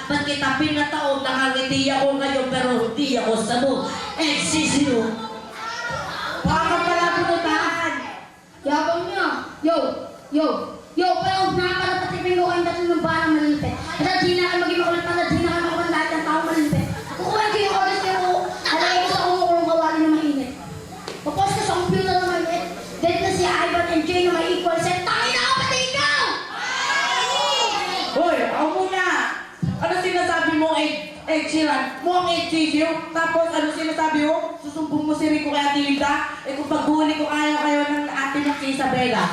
Ba't kita pinataon? Nakangiti ako ngayon pero hindi ako sabog. Eksisyo. Baka pala pinutahan. Yabang niya. Yo, pero nakakapatipin ko kayong tatlo ng parang malilipit. At di na kayo maging makulit pa, di na kayo makulit lahat ng tao malilipit. Kukuha ko yung oras niyo ko, alagay ko sa kumukulong kawali na mainit. Papost ko sa computer na mainit. Dahil na si Ivan and Jay na may equal set. Tangin na kapatid ka! Hoy, ako muna. Ano sinasabi mo, Ed Sheeran? Mukhang Ed Sheeran. Tapos ano sinasabi mo? Susumbong mo si Rico kay Ate Hilda? Eh kung paghuli ko kayo ng ate mo si Isabela.